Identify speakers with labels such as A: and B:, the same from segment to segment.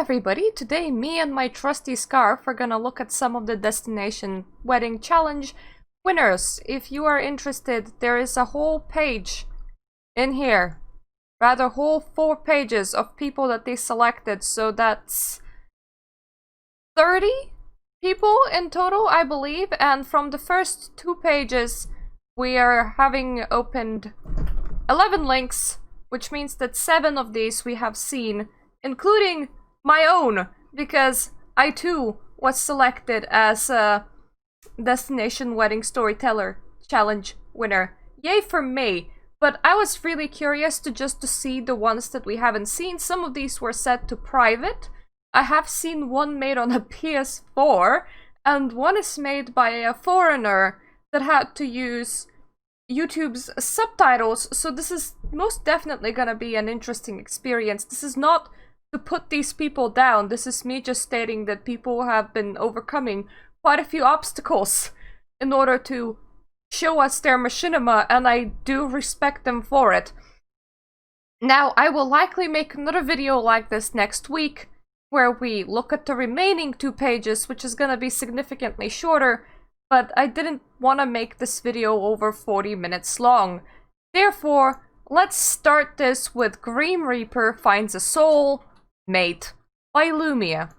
A: everybody, today me and my trusty scarf are gonna look at some of the Destination Wedding Challenge winners. If you are interested, there is a whole page in here, rather whole 4 pages of people that they selected, so that's 30 people in total, I believe, and from the first 2 pages we are having opened 11 links, which means that 7 of these we have seen, including my own, because I too was selected as a Destination Wedding Storyteller Challenge winner. Yay for me! But I was really curious to see the ones that we haven't seen. Some of these were set to private. I have seen one made on a PS4, and one is made by a foreigner that had to use YouTube's subtitles, so this is most definitely gonna be an interesting experience. This is not to put these people down, this is me just stating that people have been overcoming quite a few obstacles in order to show us their machinima, and I do respect them for it. Now, I will likely make another video like this next week, where we look at the remaining 2 pages, which is gonna be significantly shorter, but I didn't want to make this video over 40 minutes long. Therefore, let's start this with Grim Reaper Finds a Soul Mate by Luumia.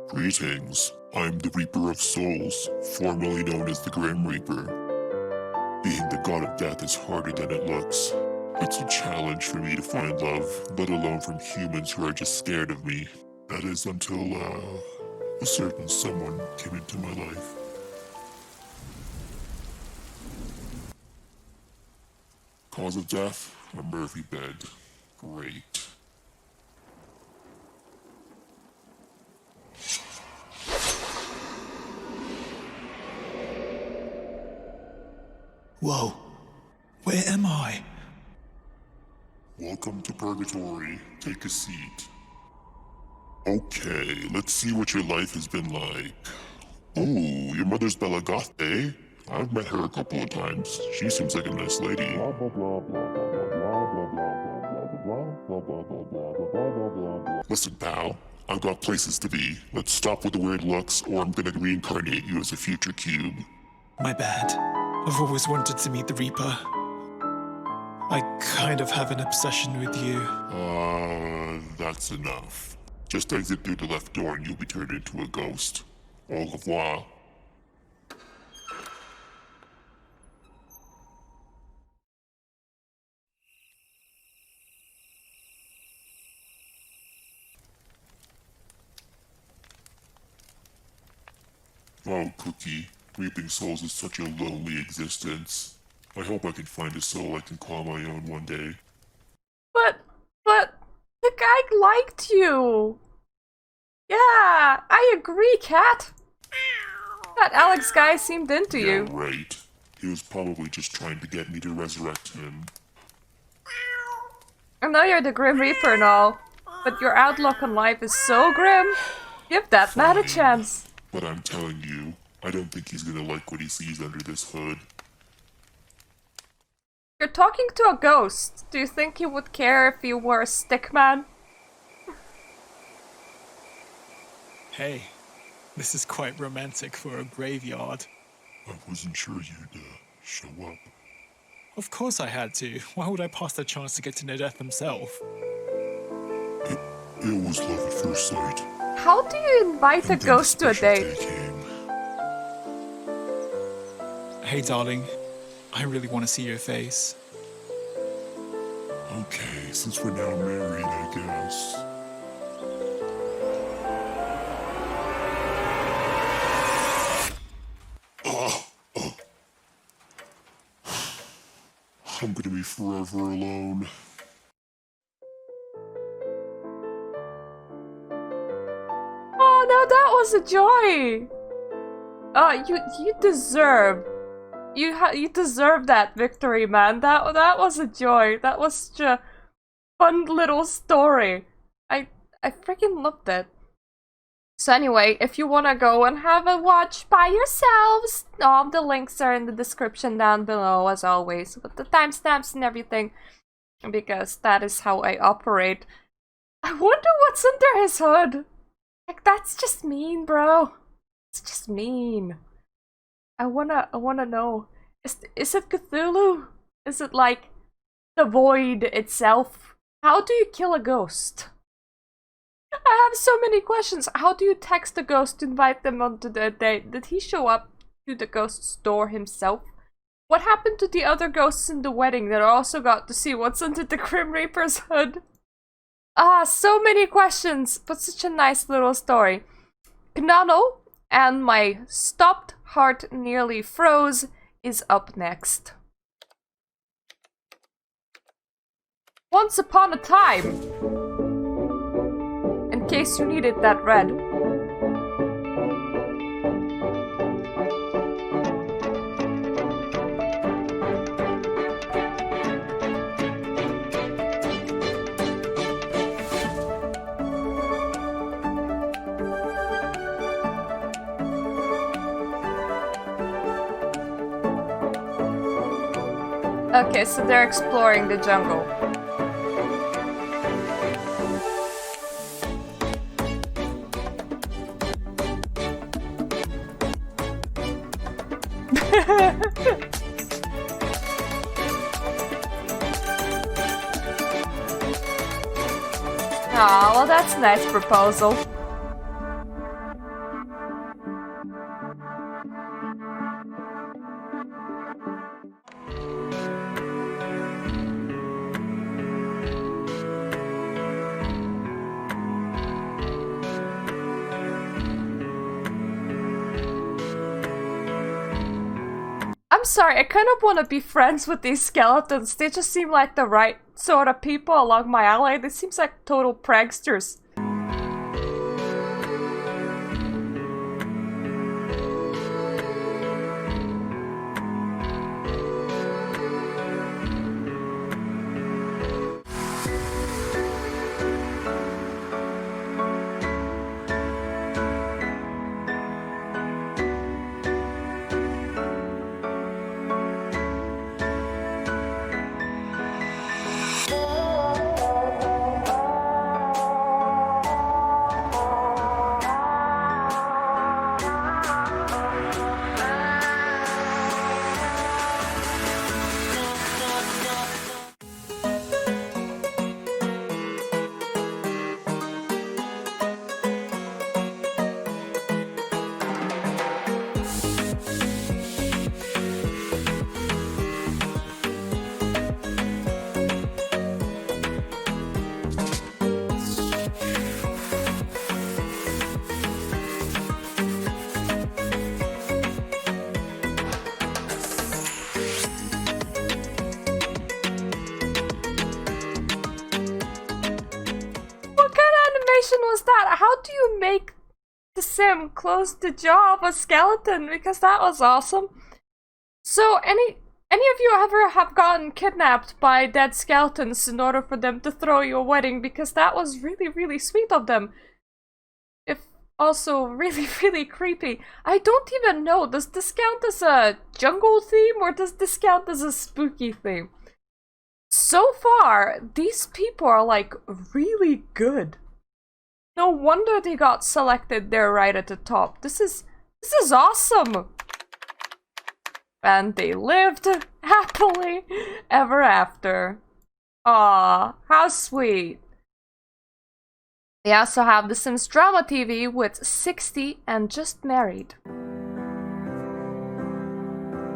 B: Greetings, I'm the Reaper of Souls, formerly known as the Grim Reaper. Being the god of death is harder than it looks. It's a challenge for me to find love, let alone from humans who are just scared of me. That is until, a certain someone came into my life. Cause of death, a Murphy bed. Great.
C: Whoa, where am I?
B: Welcome to Purgatory. Take a seat. Okay, let's see what your life has been like. Oh, your mother's Bella Goth, eh? I've met her a couple of times. She seems like a nice lady. Listen, pal. I've got places to be. Let's stop with the weird looks, or I'm gonna reincarnate you as a future cube.
C: My bad. I've always wanted to meet the Reaper. I kind of have an obsession with you.
B: That's enough. Just exit through the left door and you'll be turned into a ghost. Au revoir. Oh, Cookie. Reaping souls is such a lonely existence. I hope I can find a soul I can call my own one day.
A: But the guy liked you. Yeah, I agree, Cat. That Alex guy seemed into you.
B: Yeah, right. He was probably just trying to get me to resurrect him.
A: I know you're the Grim Reaper and all, but your outlook on life is so grim. Give that man a chance.
B: But I'm telling you, I don't think he's gonna like what he sees under this hood.
A: You're talking to a ghost. Do you think he would care if you were a stick man?
C: Hey, this is quite romantic for a graveyard.
B: I wasn't sure you'd, show up.
C: Of course I had to. Why would I pass the chance to get to know death himself?
B: It was love at first sight.
A: How do you invite a ghost to a date?
C: Hey, darling. I really want to see your face.
B: Okay, since we're now married, I guess. I'm gonna be forever alone.
A: Oh no, that was a joy! You deserve. You deserve that victory, man. That was a joy. That was such a fun little story. I freaking loved it. So anyway, if you want to go and have a watch by yourselves, all the links are in the description down below, as always, with the timestamps and everything, because that is how I operate. I wonder what's under his hood. Like, that's just mean, bro. It's just mean. I wanna know. Is it Cthulhu? Is it like the void itself? How do you kill a ghost? I have so many questions. How do you text a ghost to invite them onto the date? Did he show up to the ghost's door himself? What happened to the other ghosts in the wedding that also got to see what's under the Grim Reaper's hood? Ah, so many questions, but such a nice little story. Kanonel and my stopped heart nearly froze is up next. Once upon a time. In case you needed that read. Okay, so they're exploring the jungle. Aw, well that's a nice proposal. I'm sorry, I kind of want to be friends with these skeletons. They just seem like the right sort of people along my alley. They seem like total pranksters. Was that? How do you make the sim close the jaw of a skeleton? Because that was awesome. So any of you ever have gotten kidnapped by dead skeletons in order for them to throw you a wedding? Because that was really, really sweet of them. If also really, really creepy. I don't even know, does this count as a jungle theme or does this count as a spooky theme? So far, these people are like really good. No wonder they got selected there right at the top. This is awesome! And they lived happily ever after. Aw, how sweet. They also have the Sims Drama TV with 60 and just married.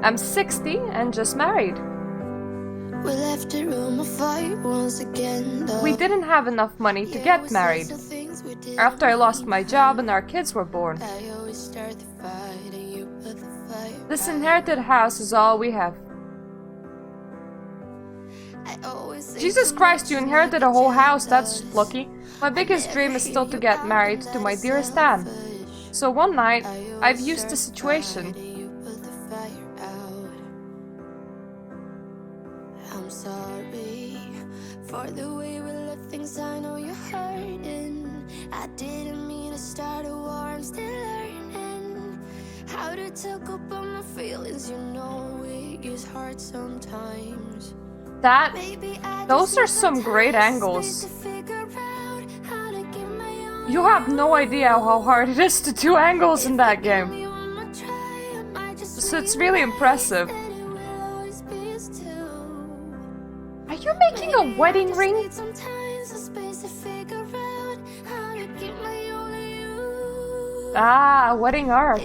A: I'm 60 and just married.
D: We left a room of fire once again.
A: We didn't have enough money to get married. After I lost my job and our kids were born. This inherited house is all we have. Jesus Christ, you inherited a whole house, that's lucky. My biggest dream is still to get married to my dearest Anne. So one night, I've used the situation.
D: I'm sorry for the way we left things. I know you're hurting. I didn't mean to start a war. still learning how to talk about my feelings. You know it gets hard sometimes.
A: Those are some great angles. You have no idea how hard it is to do angles in that game. So it's really impressive. Are you making a wedding ring? Ah, a wedding arch.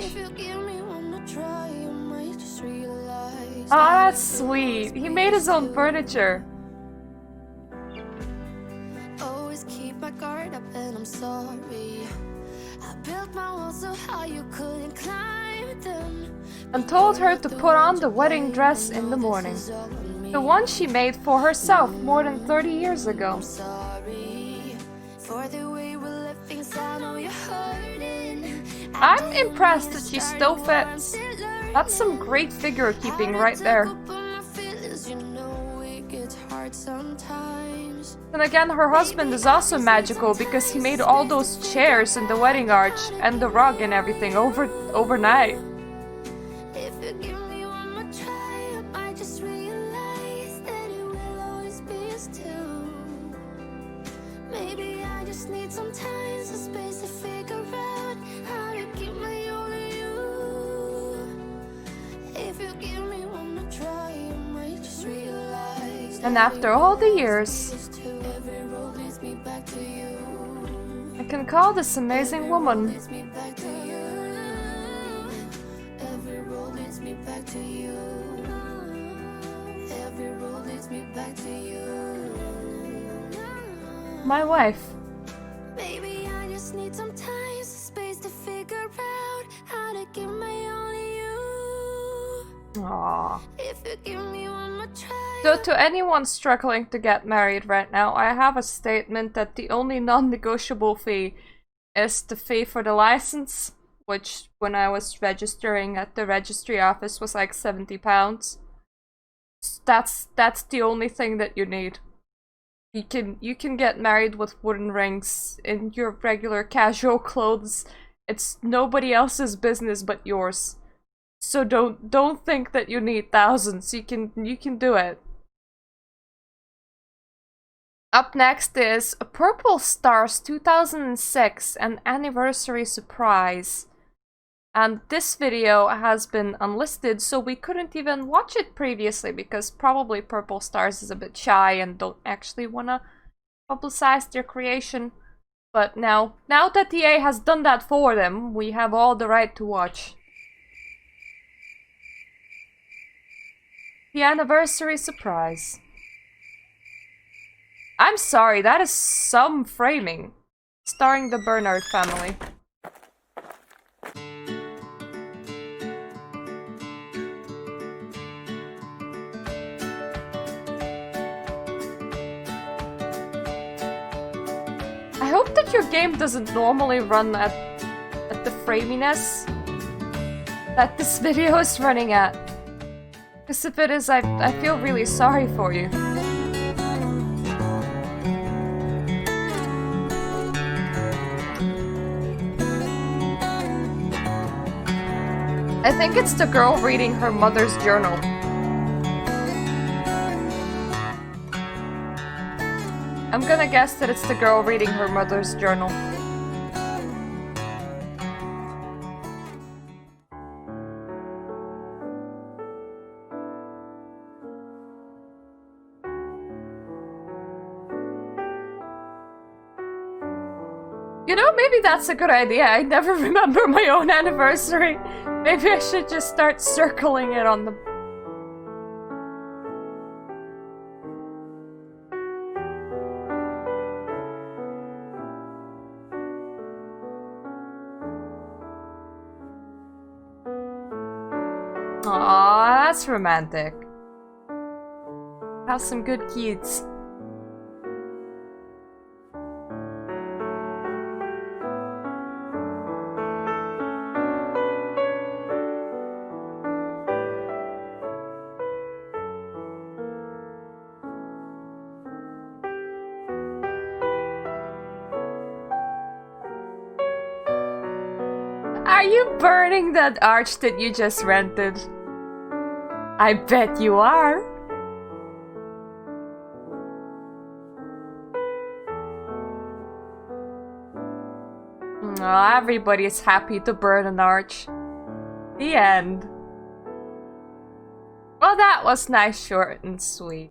A: Oh, that's sweet. He made his own furniture.
D: Always keep my guard up and I'm sorry. I built my walls so high you couldn't climb them.
A: And told her to put on the wedding dress in the morning. The one she made for herself more than 30 years ago.
D: I'm sorry for the way we left things. I know you're hurting.
A: I'm impressed that she still fits. That's some great figure keeping right there. And again, her husband is also magical because he made all those chairs and the wedding arch and the rug and everything overnight.
D: If you give me one more try, I might just realize that it will always be us two. Maybe I just need some time, some space to figure out how to keep my own to you. If you give me one more try, I might just realize.
A: And after all the years,
D: every road leads me back to you.
A: I can call this amazing woman.
D: Leads me back to you. Every road leads me back to you. Every road leads me back to you.
A: My wife.
D: Maybe I just need some time, some space to figure out how to give my all to you.
A: Aww.
D: If you give me one more try.
A: So to anyone struggling to get married right now, I have a statement that the only non-negotiable fee is the fee for the license, which when I was registering at the registry office was like £70. That's the only thing that you need. You can get married with wooden rings in your regular casual clothes. It's nobody else's business but yours. So don't think that you need thousands. You can do it. Up next is Purple Stars 2006, an anniversary surprise. And this video has been unlisted, so we couldn't even watch it previously because probably Purple Stars is a bit shy and don't actually wanna publicize their creation. But now that EA has done that for them, we have all the right to watch. The anniversary surprise. I'm sorry, that is some framing. Starring the Bernard family. I hope that your game doesn't normally run at the framiness that this video is running at. Because if it is, I feel really sorry for you. I think it's the girl reading her mother's journal. I'm gonna guess that it's the girl reading her mother's journal. You know, maybe that's a good idea. I never remember my own anniversary. Maybe I should just start circling it on the... Aww, that's romantic. Have some good kids. Are you burning that arch that you just rented? I bet you are. Oh, everybody is happy to burn an arch. The end. Well, that was nice, short and sweet.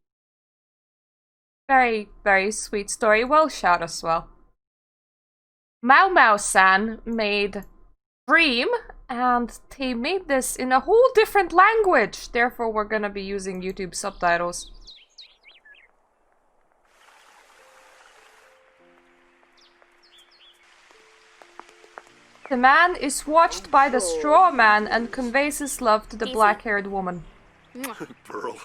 A: Very, very sweet story. Well shot as well. mowmow-san made Dream, and they made this in a whole different language. Therefore, we're gonna be using YouTube subtitles. The man is watched by the straw man and conveys his love to the black-haired woman.
B: Pearl.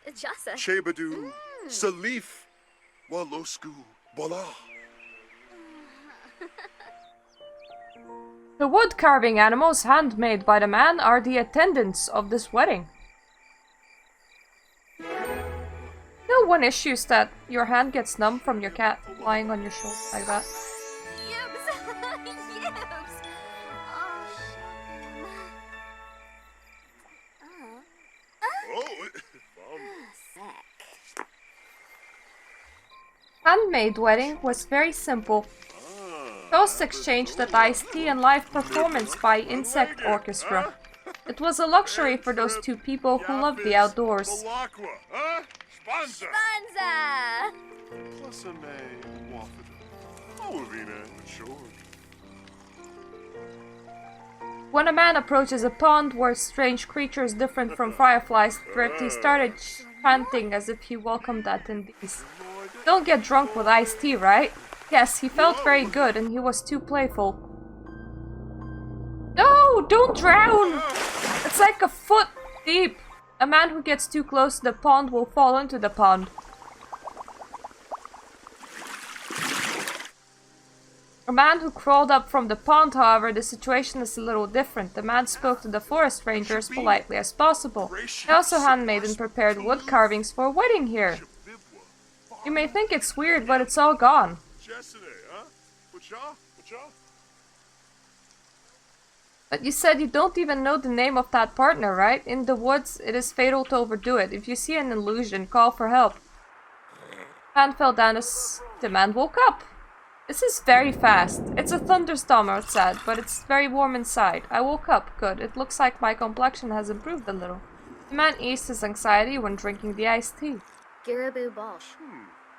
E: Jasa.
B: Shebadu. Salif. Walosku. Bola.
A: The wood-carving animals handmade by the man are the attendants of this wedding. No one issues that your hand gets numb from your cat lying on your shoulder like that. Handmade wedding was very simple. Toast exchanged at iced tea and live performance by Insect Orchestra. It was a luxury for those two people who loved the outdoors. When a man approaches a pond where strange creatures different from fireflies threat, he started chanting as if he welcomed attendees. Don't get drunk with iced tea, right? Yes, he felt very good and he was too playful. No, don't drown! It's like a foot deep. A man who gets too close to the pond will fall into the pond. A man who crawled up from the pond, however, the situation is a little different. The man spoke to the forest ranger as politely as possible. He also handmade and prepared wood carvings for a wedding here. You may think it's weird, but it's all gone. But you said you don't even know the name of that partner, right? In the woods, it is fatal to overdo it. If you see an illusion, call for help. Hand fell down as the man woke up. This is very fast. It's a thunderstorm outside, but it's very warm inside. I woke up. Good. It looks like my complexion has improved a little. The man eased his anxiety when drinking the iced tea.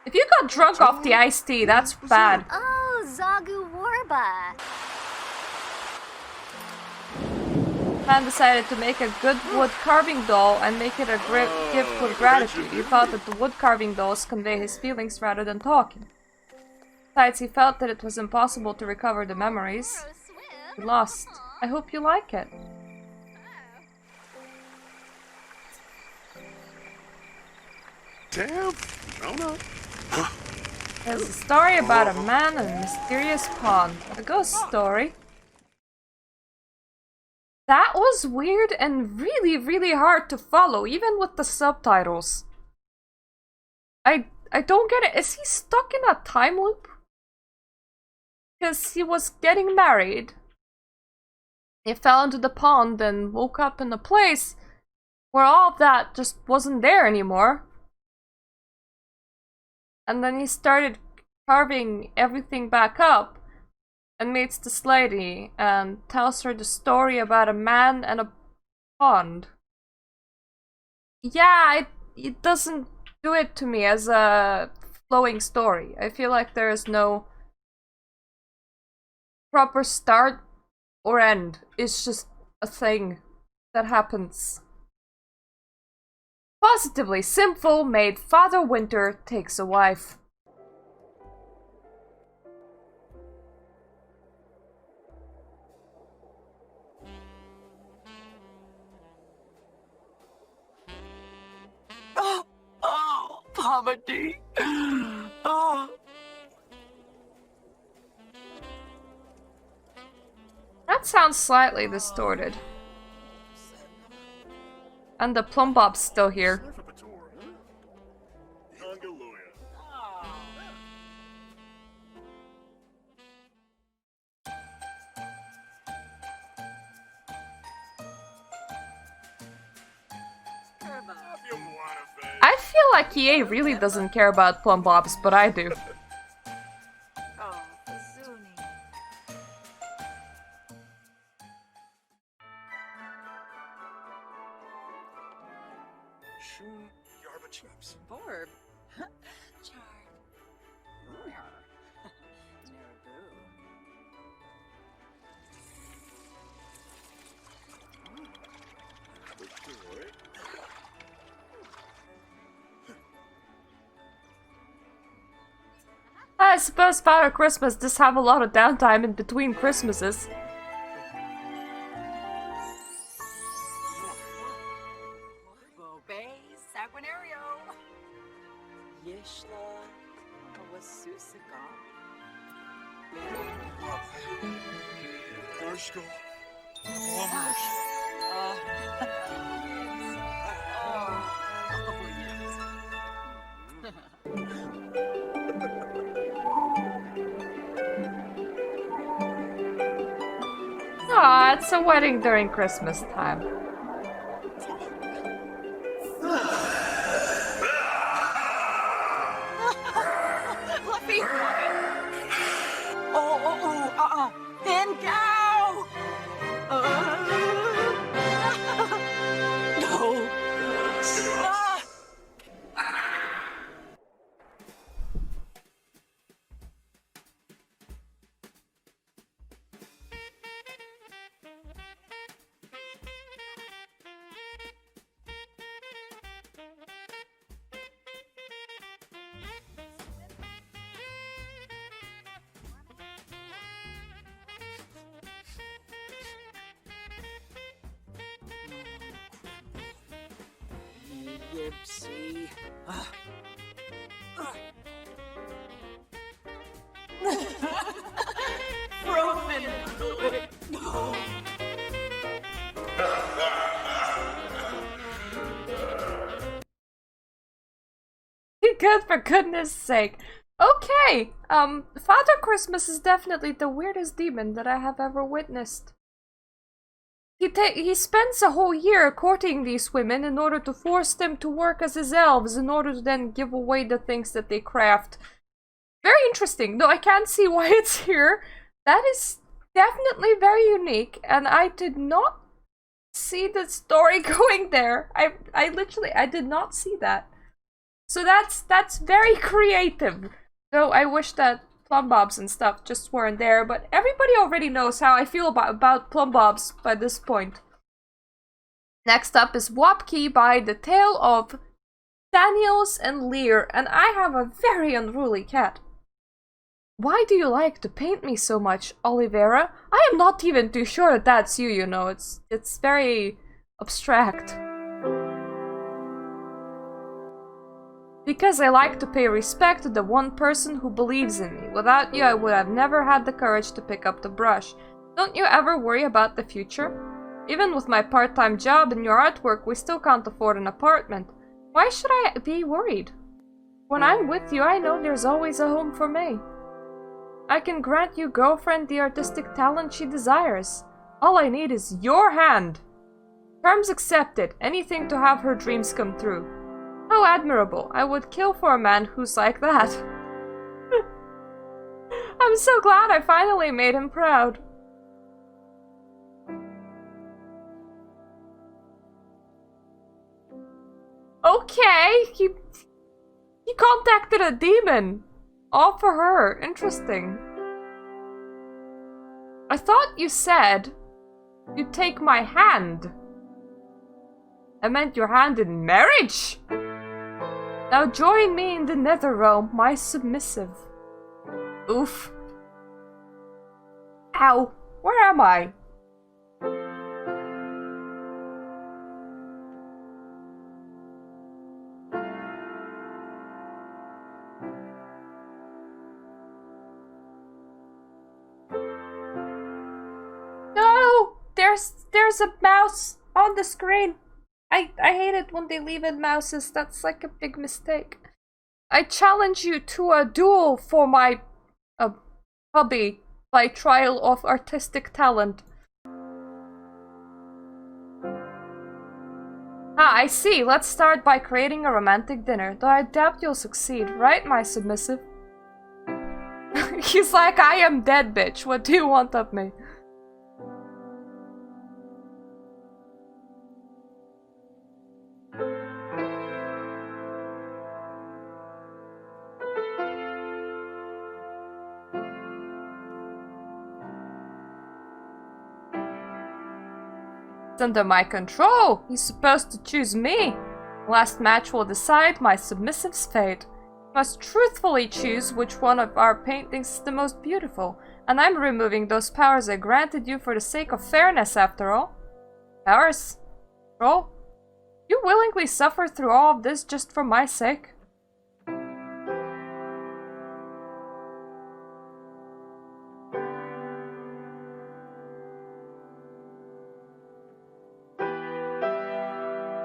A: If you got drunk off the iced tea, that's bad.
E: Oh, Zagu Warba.
A: Man decided to make a good wood carving doll and make it a gift with gratitude. He thought that the wood carving dolls convey his feelings rather than talking. Besides, he felt that it was impossible to recover the memories he lost. I hope you like it.
B: Damn. Oh no.
A: There's a story about a man and a mysterious pond. A ghost story. That was weird and really, really hard to follow, even with the subtitles. I don't get it. Is he stuck in a time loop? Because he was getting married. He fell into the pond and woke up in a place where all of that just wasn't there anymore. And then he started carving everything back up and meets this lady and tells her the story about a man and a pond. Yeah, it doesn't do it to me as a flowing story. I feel like there is no proper start or end. It's just a thing that happens. Positively SIMful made Father Winter Takes a Wife.
F: Oh, poverty. Oh.
A: That sounds slightly distorted. And the plum bob's still here. feel like EA really doesn't care about plum bobs, but I do.
F: Oh, Zuni.
G: Orb.
F: Char.
A: I suppose Father Christmas does have a lot of downtime in between Christmases.
F: Bobe Sanguinario.
G: Yishla. Kawasusika.
B: Narshko.
A: Aw, it's a wedding during Christmas time.
F: Fluffy. Pin cow. No.
G: Yipsy.
F: Frozen. No.
A: Good, for goodness sake. Okay, Father Christmas is definitely the weirdest demon that I have ever witnessed. He spends a whole year courting these women in order to force them to work as his elves in order to then give away the things that they craft. Very interesting, though I can't see why it's here. That is definitely very unique, and I did not see the story going there. I did not see that. So that's very creative. Though I wish that plum bobs and stuff just weren't there, but everybody already knows how I feel about plum bobs by this point. Next up is Wabkee by The Tale of Daniels and Lyre, and I have a very unruly cat. Why do you like to paint me so much, Olivera? I am not even too sure that that's you, you know. It's very abstract. Because I like to pay respect to the one person who believes in me. Without you, I would have never had the courage to pick up the brush. Don't you ever worry about the future? Even with my part-time job and your artwork, we still can't afford an apartment. Why should I be worried? When I'm with you, I know there's always a home for me. I can grant your girlfriend the artistic talent she desires. All I need is your hand. Terms accepted. Anything to have her dreams come true. How admirable. I would kill for a man who's like that. I'm so glad I finally made him proud. Okay, he contacted a demon. All for her. Interesting. I thought you said you'd take my hand. I meant your hand in marriage. Now join me in the nether realm, my submissive. Oof. Ow. Where am I? No! There's a mouse on the screen. I hate it when they leave in mouses. That's like a big mistake. I challenge you to a duel for my hobby by trial of artistic talent. Ah, I see. Let's start by creating a romantic dinner. Though I doubt you'll succeed, right, my submissive? He's like, I am dead, bitch. What do you want of me? It's under my control. He's supposed to choose me. Last match will decide my submissive's fate. You must truthfully choose which one of our paintings is the most beautiful, and I'm removing those powers I granted you for the sake of fairness, after all. Powers? Control? You willingly suffer through all of this just for my sake?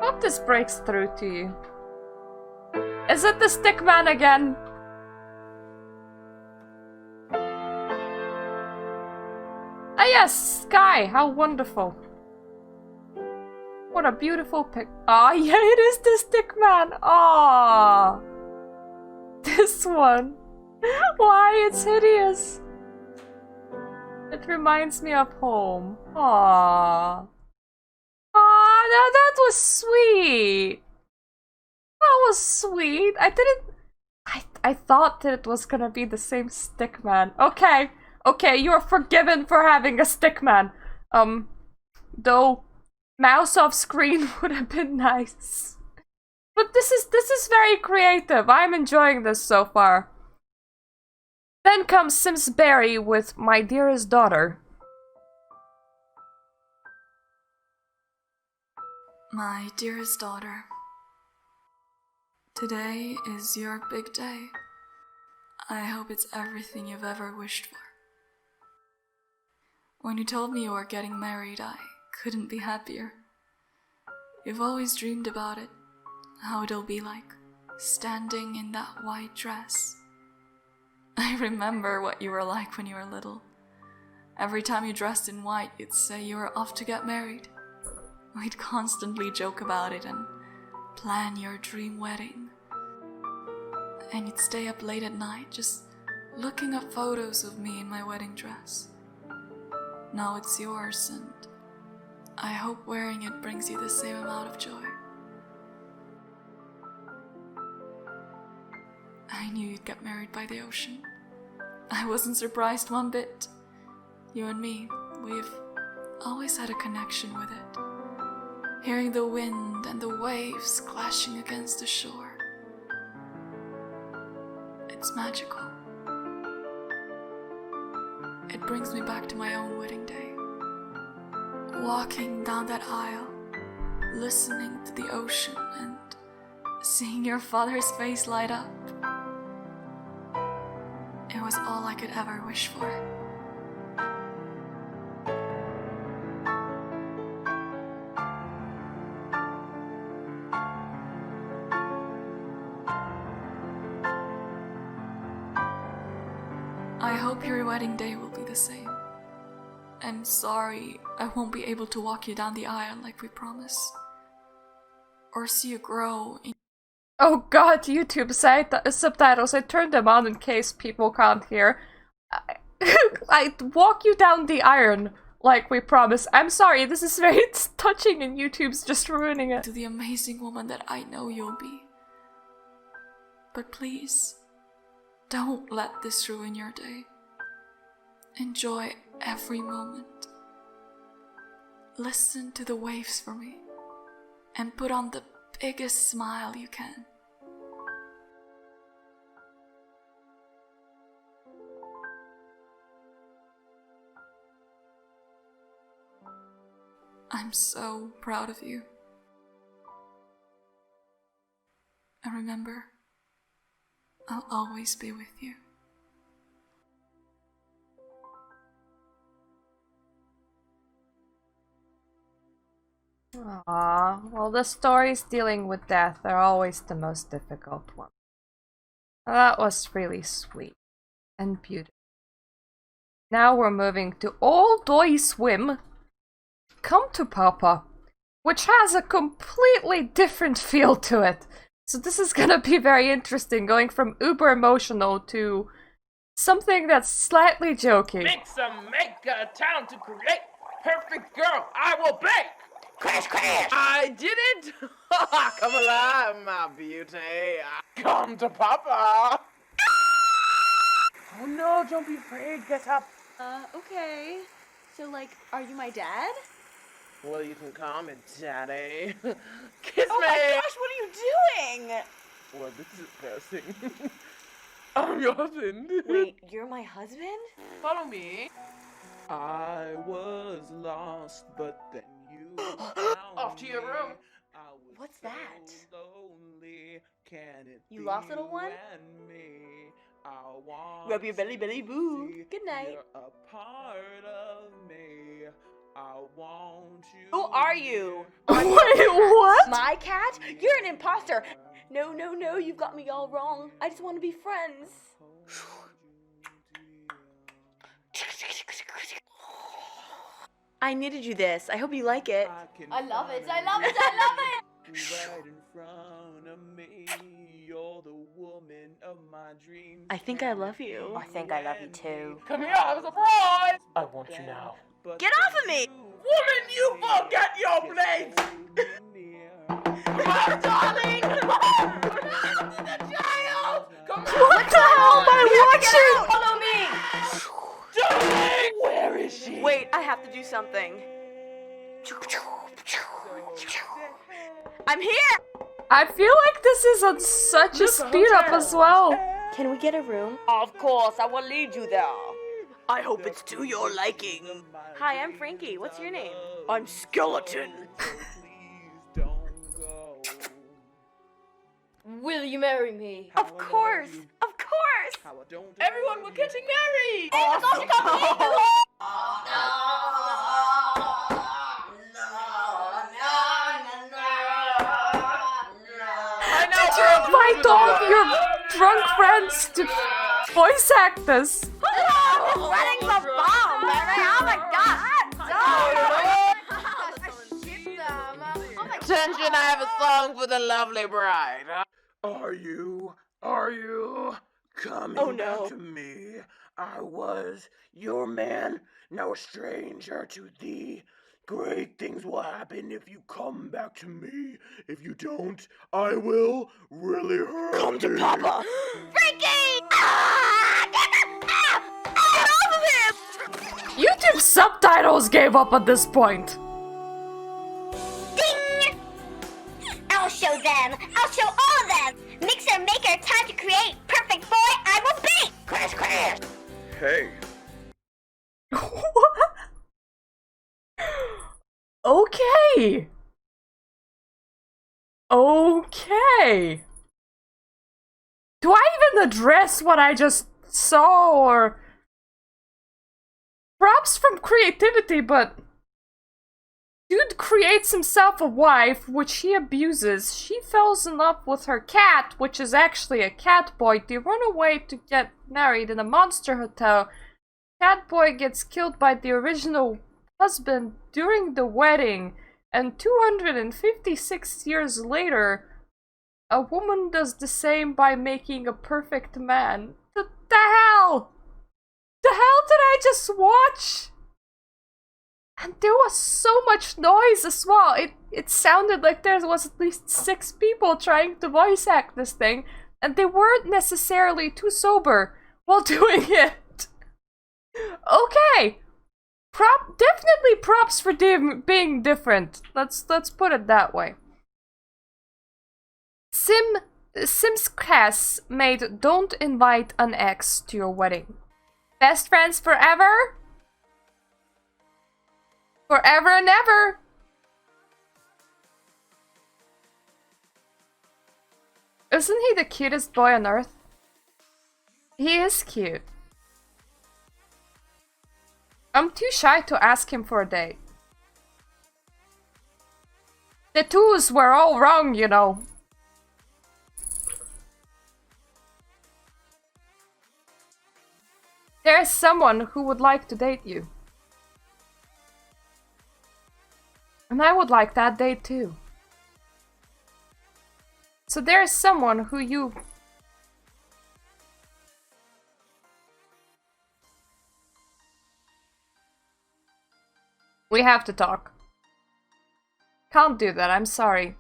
A: Hope this breaks through to you. Is it the stick man again? Ah yes, Sky, how wonderful. What a beautiful pic. Ah, yeah, it is the stick man. Ah, this one. Why, it's hideous. It reminds me of home. Ah. Ah, no, that was sweet. That was sweet. I thought that it was gonna be the same stickman. Okay, okay, you're forgiven for having a stickman. Though mouse off screen would have been nice. But this is very creative. I'm enjoying this so far. Then comes Sims Berrry with My Dearest Daughter.
H: My dearest daughter, today is your big day. I hope it's everything you've ever wished for. When you told me you were getting married, I couldn't be happier. You've always dreamed about it, how it'll be like, standing in that white dress. I remember what you were like when you were little. Every time you dressed in white, you'd say you were off to get married. We'd constantly joke about it and plan your dream wedding. And you'd stay up late at night just looking up photos of me in my wedding dress. Now it's yours, and I hope wearing it brings you the same amount of joy. I knew you'd get married by the ocean. I wasn't surprised one bit. You and me, we've always had a connection with it. Hearing the wind and the waves clashing against the shore. It's magical. It brings me back to my own wedding day. Walking down that aisle, listening to the ocean and seeing your father's face light up. It was all I could ever wish for. I hope your wedding day will be the same. I'm sorry I won't be able to walk you down the aisle like we promised. Or see you grow in—
A: Oh god, YouTube subtitles. I turned them on in case people can't hear. I walk you down the iron like we promised. I'm sorry, this is very touching and YouTube's just ruining it.
H: to the amazing woman that I know you'll be. But please, don't let this ruin your day. Enjoy every moment. Listen to the waves for me, and put on the biggest smile you can. I'm so proud of you. And remember, I'll always be with you.
A: Aww, well, the stories dealing with death are always the most difficult one. That was really sweet and beautiful. Now we're moving to AllIDoisWhim. Come to Papa. which has a completely different feel to it. So this is gonna be very interesting, going from uber emotional to something that's slightly jokey.
I: Mix and make a town to create perfect girl. I will bake. Crash, crash. I did it. Come alive, my beauty. Come to Papa. Oh no, don't be afraid. Get up.
J: Okay. So, like, are you my dad?
I: Well, you can call me Daddy. Kiss
J: Oh
I: me.
J: my gosh, what are you doing?
I: Well, this is embarrassing. I'm your husband.
J: Wait, you're my husband?
I: Follow me. I was lost, but then you found
J: Off to your room.
I: me. I was
J: What's
I: so
J: that?
I: lonely. Can it
J: You
I: be
J: lost, little one?
I: and me? I want
J: Rub your belly,
I: to
J: belly, boo.
I: see
J: Good night.
I: You're a part of me. I want you.
J: Who are you?
A: Wait, what?
J: My cat? You're an imposter. No, no, no, you've got me all wrong. I just want to be friends. I knitted you this. I hope you like it.
E: I love it. I love it. I love it.
I: Right in front of me, you're the woman of my dreams.
J: I think I love you.
E: I think I love you too.
I: Come here, I have a surprise! I want you now.
J: Get off of me!
I: Woman, you forget your place! My darling! The child! Come
A: What the hell am I watching?
J: Follow me!
I: Darling! Where is she?
J: Wait, I have to do something. I'm here!
A: I feel like this is on such a speed up as well.
J: Can we get a room? Of course, I will lead you there. I hope it's to your liking. Hi, I'm Frankie. What's your name? I'm Skeleton.
E: Will you marry me?
J: Of course! Of course!
I: Everyone, we're getting married!
A: Did you invite all of your drunk friends to voice act this?
J: Running the bomb, baby! Oh my god!
I: Attention, I have a song for the lovely bride. Are you coming back to me? I was your man, now a stranger to thee. Great things will happen if you come back to me. If you don't, I will really hurt you. Come to Papa.
J: Frankie! Get off of him!
A: YouTube subtitles gave up at this point.
E: Ding! I'll show them. I'll show all of them. Mixer maker, time to create. Perfect boy, I will be. Crash, crash.
I: Hey.
A: What? Okay. Okay. Do I even address what I just saw, or props from creativity, but dude creates himself a wife, which he abuses. She falls in love with her cat, which is actually a cat boy. They run away to get married in a monster hotel. Cat boy gets killed by the original husband during the wedding, and 256 years later, a woman does the same by making a perfect man. The hell? The hell did I just watch? And there was so much noise as well. It sounded like there was at least 6 people trying to voice act this thing, and they weren't necessarily too sober while doing it. Okay. Definitely props for being different. Let's put it that way. SimsCess made Don't Invite an Ex to Your Wedding. Best friends forever? Forever and ever. Isn't he the cutest boy on earth? He is cute. I'm too shy to ask him for a date. The twos were all wrong, you know. There's someone who would like to date you. And I would like that date too. So there is someone who you... We have to talk. Can't do that, I'm sorry.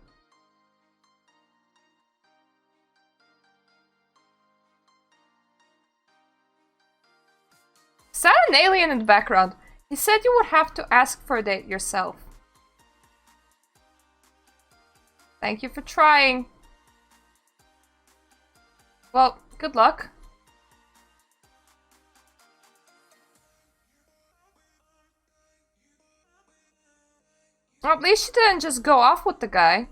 A: Is that an alien in the background? He said you would have to ask for a date yourself. Thank you for trying. Well, good luck. Well, at least she didn't just go off with the guy.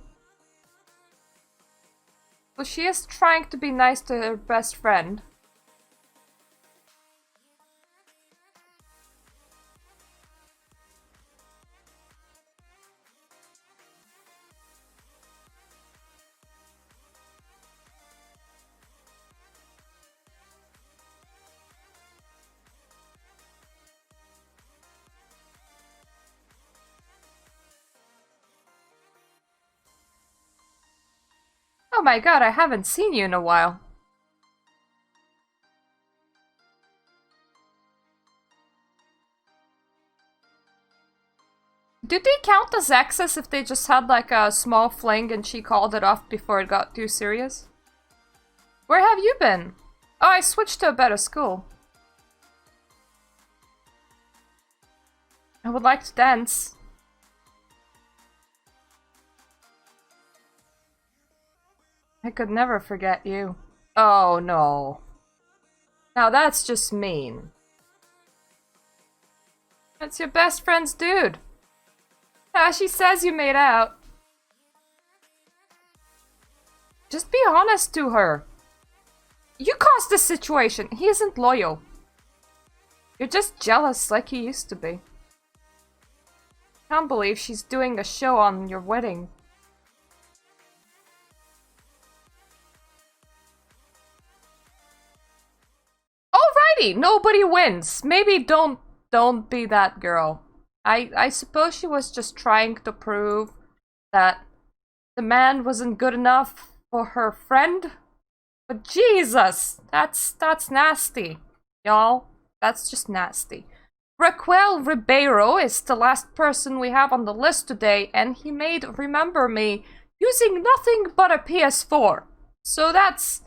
A: So she is trying to be nice to her best friend. Oh my god, I haven't seen you in a while. Do they count as exes if they just had like a small fling and she called it off before it got too serious? Where have you been? Oh, I switched to a better school. I would like to dance. I could never forget you. Oh no. Now that's just mean. That's your best friend's dude. Ah, she says you made out. Just be honest to her. You caused this situation. He isn't loyal. You're just jealous like he used to be. Can't believe she's doing a show on your wedding. Alrighty, nobody wins. Maybe don't be that girl. I suppose she was just trying to prove that the man wasn't good enough for her friend. But Jesus, that's nasty, y'all. That's just nasty. Raquel Ribeiro is the last person we have on the list today, and he made Remember Me using nothing but a PS4. So that's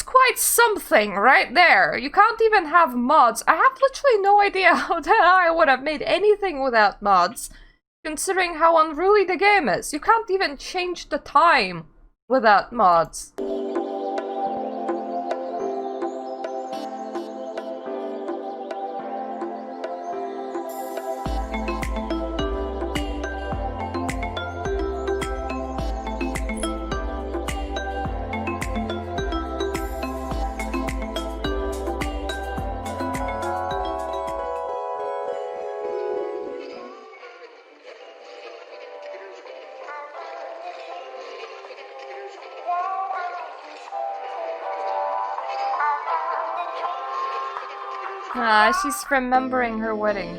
A: quite something right there. You can't even have mods. I have literally no idea how I would have made anything without mods, considering how unruly the game is. You can't even change the time without mods. Ah, she's remembering her wedding.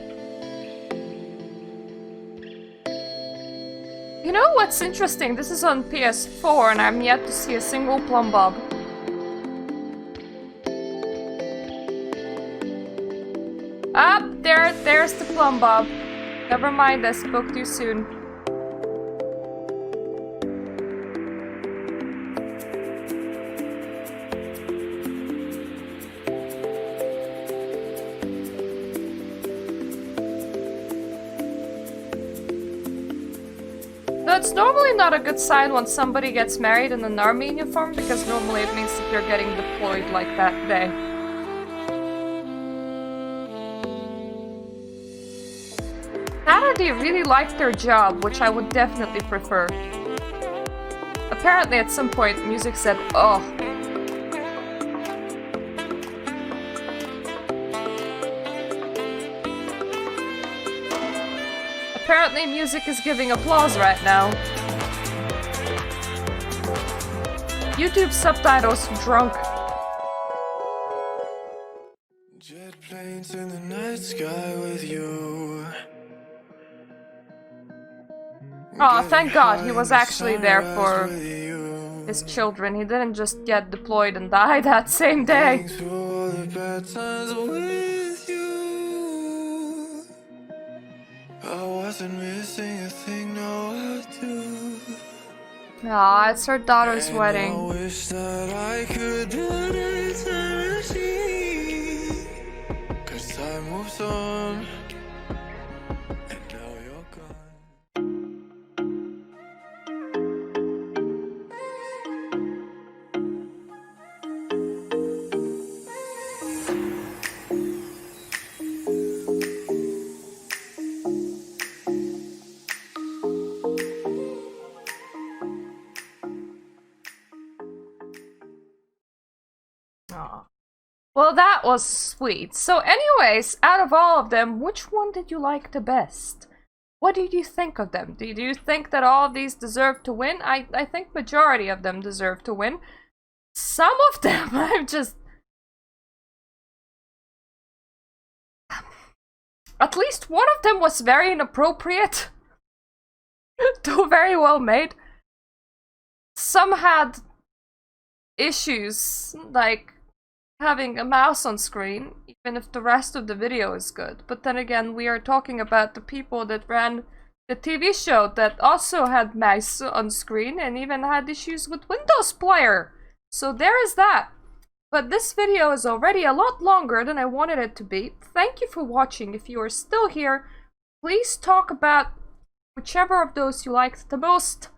A: You know what's interesting? This is on PS4 and I'm yet to see a single plum bob. Ah, there's the plum bob. Never mind, I spoke too soon. It's normally not a good sign when somebody gets married in an army uniform, because normally it means that you're getting deployed like that day. Saturday really liked their job, which I would definitely prefer. Apparently at some point music said, oh. Apparently music is giving applause right now. YouTube subtitles drunk.
K: Jet planes in the night sky with you.
A: Oh, thank God he was actually there for his children. He didn't just get deployed and die that same day. Aw, it's her daughter's wedding.
K: I wish that I could build eternity, 'cause time moves on, and now you're gone.
A: Well, that was sweet. So anyways, out of all of them, which one did you like the best? What did you think of them? Did you think that all of these deserve to win? I think majority of them deserve to win. Some of them, I'm just... At least one of them was very inappropriate. Though very well made. Some had issues, like having a mouse on screen, even if the rest of the video is good. But then again, we are talking about the people that ran the TV show that also had mice on screen and even had issues with Windows Player. So there is that. But this video is already a lot longer than I wanted it to be. Thank you for watching. If you are still here, please talk about whichever of those you liked the most.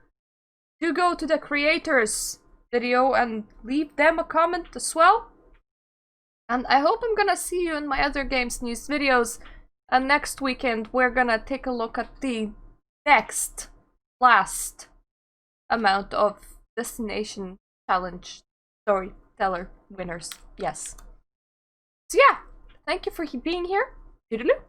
A: Do go to the creators video and leave them a comment as well. And I hope I'm gonna see you in my other games news videos. And next weekend we're gonna take a look at the last amount of Destination Challenge Storyteller winners. Yes. So yeah, thank you for being here. Toodaloo.